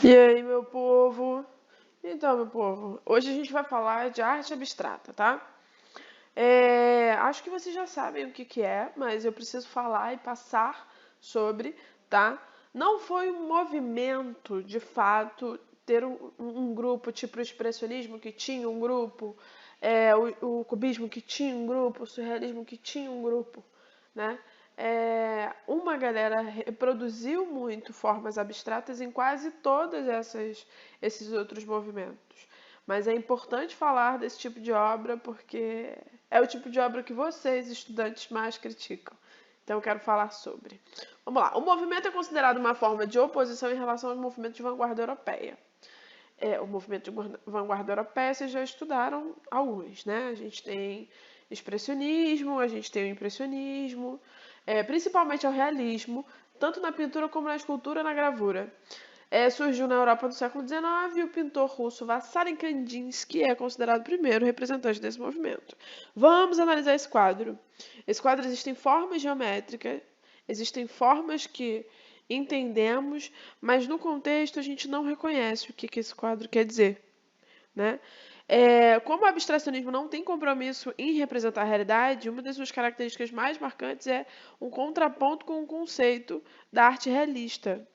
E aí, meu povo? Então, meu povo, hoje a gente vai falar de arte abstrata, tá? Acho que vocês já sabem o que que é, mas eu preciso falar e passar sobre, tá? Não foi um movimento, de fato, ter um grupo tipo o expressionismo que tinha um grupo, o cubismo que tinha um grupo, o surrealismo que tinha um grupo, né? Uma galera reproduziu muito formas abstratas em quase todas esses outros movimentos. Mas é importante falar desse tipo de obra porque é o tipo de obra que vocês, estudantes, mais criticam. Então eu quero falar sobre. Vamos lá. O movimento é considerado uma forma de oposição em relação ao movimento de vanguarda europeia. O movimento de vanguarda europeia, vocês já estudaram alguns, né? A gente tem expressionismo, a gente tem o impressionismo, principalmente o realismo, tanto na pintura como na escultura e na gravura. Surgiu na Europa no século XIX e o pintor russo Vassary Kandinsky é considerado o primeiro representante desse movimento. Vamos analisar esse quadro. Esse quadro existem formas geométricas, existem formas que entendemos, mas no contexto a gente não reconhece o que esse quadro quer dizer, né? Como o abstracionismo não tem compromisso em representar a realidade, uma das suas características mais marcantes é um contraponto com o conceito da arte realista.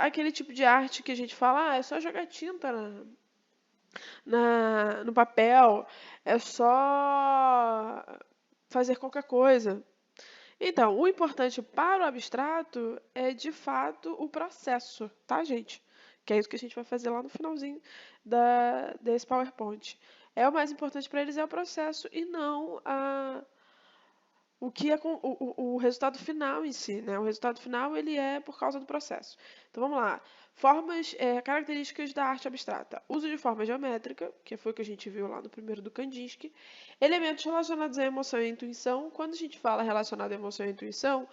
Aquele tipo de arte que a gente fala, é só jogar tinta no papel, é só fazer qualquer coisa. Então, o importante para o abstrato é, de fato, o processo, tá, gente? Que é isso que a gente vai fazer lá no finalzinho desse PowerPoint. O mais importante para eles é o processo e não o que é o resultado final em si, né? O resultado final ele é por causa do processo. Então vamos lá. Características da arte abstrata. Uso de forma geométrica, que foi o que a gente viu lá no primeiro do Kandinsky. Elementos relacionados à emoção e à intuição. Quando a gente fala relacionado à emoção e à intuição,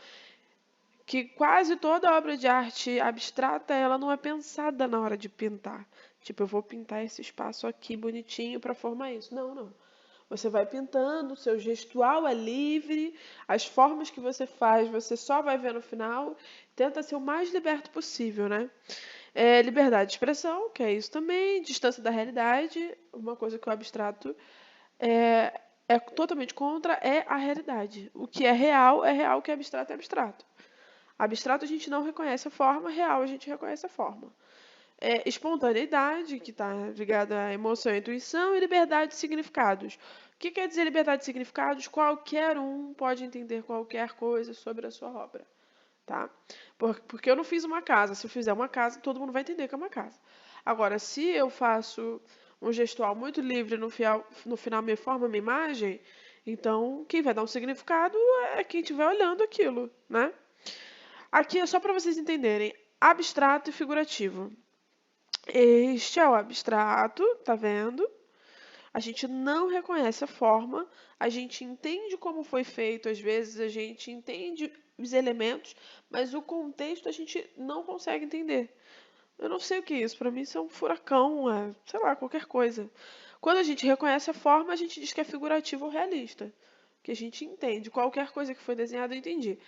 que quase toda obra de arte abstrata ela não é pensada na hora de pintar. Tipo, eu vou pintar esse espaço aqui bonitinho para formar isso. Não, não. Você vai pintando, o seu gestual é livre, as formas que você faz você só vai ver no final. Tenta ser o mais liberto possível, né? Liberdade de expressão, que é isso também. Distância da realidade, uma coisa que o abstrato é totalmente contra, é a realidade. O que é real, o que é abstrato é abstrato. Abstrato a gente não reconhece a forma, real a gente reconhece a forma. Espontaneidade, que está ligada à emoção e intuição, e liberdade de significados. O que quer dizer liberdade de significados? Qualquer um pode entender qualquer coisa sobre a sua obra. Tá? Porque eu não fiz uma casa. Se eu fizer uma casa, todo mundo vai entender que é uma casa. Agora, se eu faço um gestual muito livre no final me forma uma imagem, então quem vai dar um significado é quem estiver olhando aquilo, né? Aqui é só para vocês entenderem, abstrato e figurativo. Este é o abstrato, tá vendo? A gente não reconhece a forma, a gente entende como foi feito, às vezes a gente entende os elementos, mas o contexto a gente não consegue entender. Eu não sei o que é isso, para mim isso é um furacão, sei lá, qualquer coisa. Quando a gente reconhece a forma, a gente diz que é figurativo ou realista. Que a gente entende. Qualquer coisa que foi desenhada, eu entendi.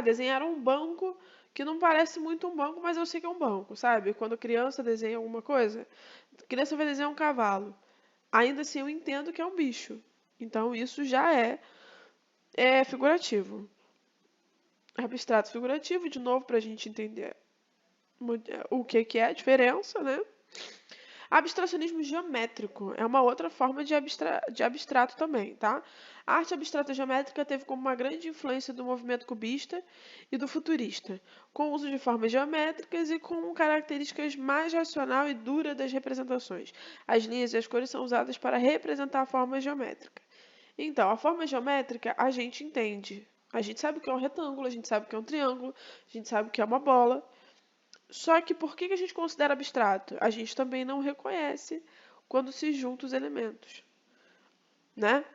Desenharam um banco que não parece muito um banco, mas eu sei que é um banco, sabe? Quando criança desenha alguma coisa, a criança vai desenhar um cavalo. Ainda assim, eu entendo que é um bicho. Então, isso já é figurativo. Abstrato figurativo, de novo, para a gente entender o que é a diferença, né? Abstracionismo geométrico é uma outra forma de abstrato também, tá? A arte abstrata geométrica teve como uma grande influência do movimento cubista e do futurista, com o uso de formas geométricas e com características mais racional e dura das representações. As linhas e as cores são usadas para representar a forma geométrica. Então, a forma geométrica a gente entende. A gente sabe o que é um retângulo, a gente sabe o que é um triângulo, a gente sabe o que é uma bola. Só que por que a gente considera abstrato? A gente também não reconhece quando se juntam os elementos, né?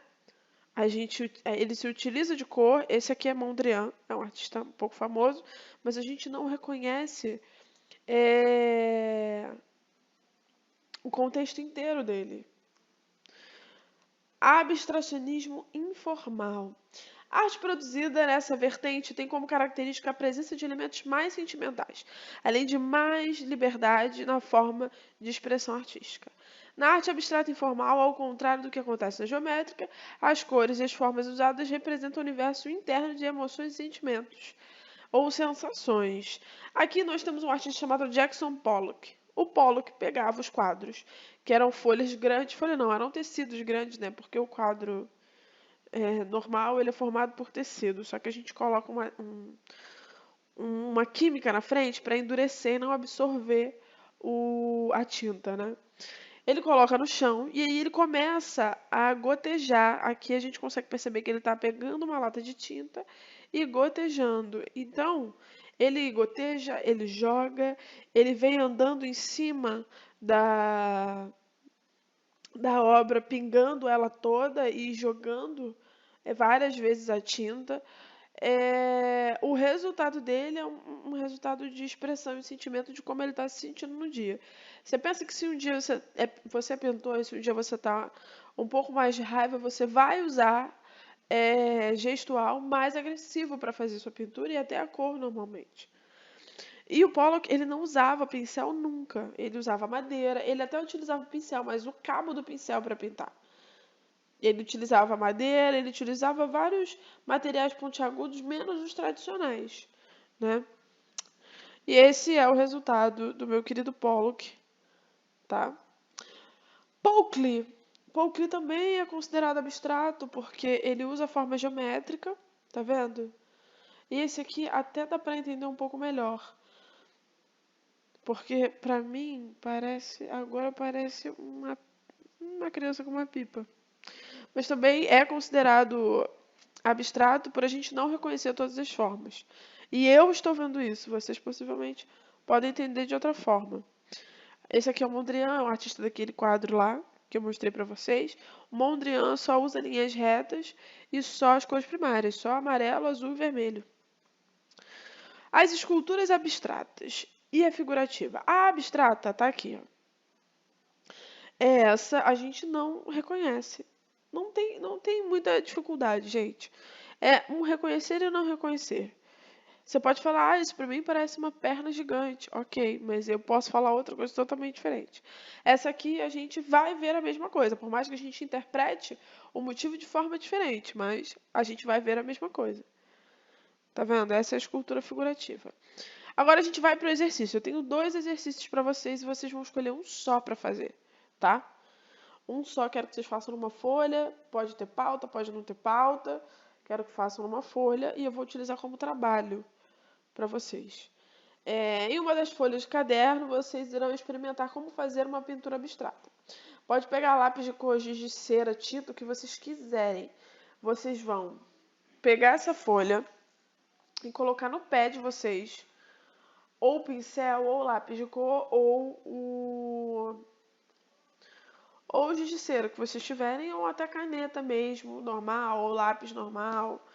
Ele se utiliza de cor. Esse aqui é Mondrian, é um artista um pouco famoso, mas a gente não reconhece o contexto inteiro dele. Abstracionismo informal. A arte produzida nessa vertente tem como característica a presença de elementos mais sentimentais, além de mais liberdade na forma de expressão artística. Na arte abstrata informal, ao contrário do que acontece na geométrica, as cores e as formas usadas representam o universo interno de emoções e sentimentos, ou sensações. Aqui nós temos um artista chamado Jackson Pollock. O Pollock pegava os quadros, que eram folhas grandes, folha não, eram tecidos grandes, né? Porque o quadro normal, ele é formado por tecido, só que a gente coloca uma química na frente para endurecer e não absorver a tinta, né? Ele coloca no chão e aí ele começa a gotejar. Aqui a gente consegue perceber que ele está pegando uma lata de tinta e gotejando. Então, ele goteja, ele joga, ele vem andando em cima da obra, pingando ela toda e jogando várias vezes a tinta. O resultado dele é um resultado de expressão e sentimento de como ele está se sentindo no dia. Você pensa que se um dia você pintou e se um dia você está um pouco mais de raiva, você vai usar gestual mais agressivo para fazer sua pintura e até a cor normalmente. E o Pollock, ele não usava pincel nunca. Ele usava madeira, ele até utilizava pincel, mas o cabo do pincel para pintar. Ele utilizava madeira, ele utilizava vários materiais pontiagudos, menos os tradicionais, né? E esse é o resultado do meu querido Pollock, tá? Paul Klee. Paul Klee também é considerado abstrato porque ele usa forma geométrica, tá vendo? E esse aqui até dá para entender um pouco melhor. Porque pra mim agora parece uma criança com uma pipa. Mas também é considerado abstrato por a gente não reconhecer todas as formas. E eu estou vendo isso, vocês possivelmente podem entender de outra forma. Esse aqui é o Mondrian, é um artista daquele quadro lá, que eu mostrei para vocês. O Mondrian só usa linhas retas e só as cores primárias, só amarelo, azul e vermelho. As esculturas abstratas e a figurativa. A abstrata tá aqui, ó. Essa a gente não reconhece. Não tem muita dificuldade, gente. É um reconhecer e não reconhecer. Você pode falar, isso pra mim parece uma perna gigante. Ok, mas eu posso falar outra coisa totalmente diferente. Essa aqui a gente vai ver a mesma coisa, por mais que a gente interprete o motivo de forma diferente, mas a gente vai ver a mesma coisa. Tá vendo? Essa é a escultura figurativa. Agora a gente vai para o exercício. Eu tenho 2 exercícios para vocês e vocês vão escolher um só para fazer, tá? Um só quero que vocês façam numa folha, pode ter pauta, pode não ter pauta. Quero que façam numa folha e eu vou utilizar como trabalho para vocês. Em uma das folhas de caderno, vocês irão experimentar como fazer uma pintura abstrata. Pode pegar lápis de cor, giz de cera, tinta, o que vocês quiserem. Vocês vão pegar essa folha e colocar no pé de vocês ou pincel, ou lápis de cor, ou giz de cera que vocês tiverem, ou até caneta mesmo, normal, ou lápis normal.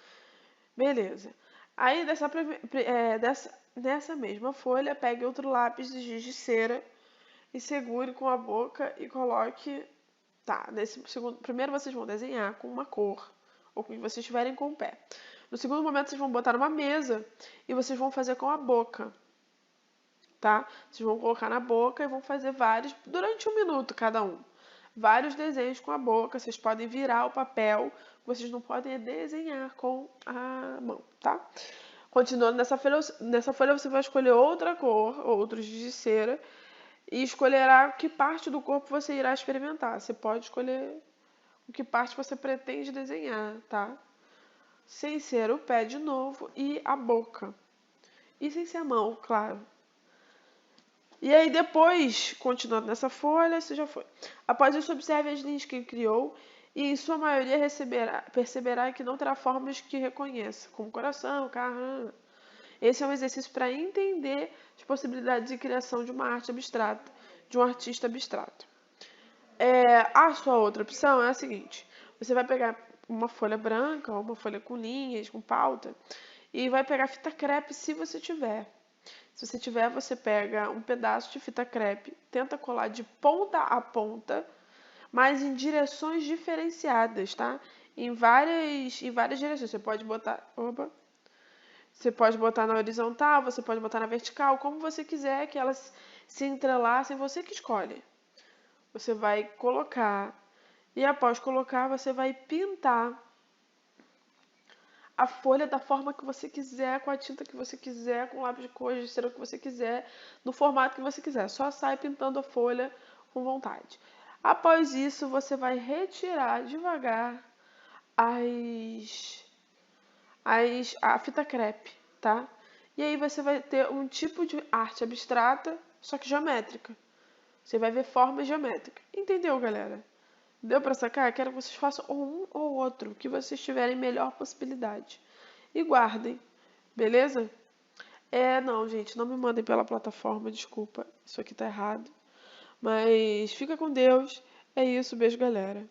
Beleza. Aí nessa mesma folha, pegue outro lápis de giz de cera e segure com a boca e coloque. Tá, primeiro vocês vão desenhar com uma cor, ou com o que vocês tiverem com o pé. No segundo momento, vocês vão botar numa mesa e vocês vão fazer com a boca. Tá? Vocês vão colocar na boca e vão fazer vários, durante 1 minuto cada um. Vários desenhos com a boca. Vocês podem virar o papel, vocês não podem desenhar com a mão, tá? Continuando nessa folha você vai escolher outra cor, outros giz de cera, e escolherá que parte do corpo você irá experimentar. Você pode escolher o que parte você pretende desenhar, tá? Sem ser o pé de novo e a boca. E sem ser a mão, claro. E aí depois, continuando nessa folha, isso já foi. Após isso, observe as linhas que ele criou e em sua maioria perceberá que não terá formas que reconheça, como coração, carro. Esse é um exercício para entender as possibilidades de criação de uma arte abstrata, de um artista abstrato. A sua outra opção é a seguinte: você vai pegar uma folha branca ou uma folha com linhas, com pauta, e vai pegar fita crepe se você tiver. Se você tiver, você pega um pedaço de fita crepe, tenta colar de ponta a ponta, mas em direções diferenciadas, tá? em várias direções. Você pode botar na horizontal, você pode botar na vertical, como você quiser que elas se entrelacem, você que escolhe. Você vai colocar e após colocar, você vai pintar a folha da forma que você quiser, com a tinta que você quiser, com o lápis de cor, de cera que você quiser, no formato que você quiser. Só sai pintando a folha com vontade. Após isso, você vai retirar devagar a fita crepe, tá? E aí você vai ter um tipo de arte abstrata, só que geométrica. Você vai ver forma geométrica. Entendeu, galera? Deu pra sacar? Quero que vocês façam um ou outro, que vocês tiverem melhor possibilidade. E guardem, beleza? Não, gente, não me mandem pela plataforma, desculpa. Isso aqui tá errado. Mas fica com Deus. É isso, beijo, galera.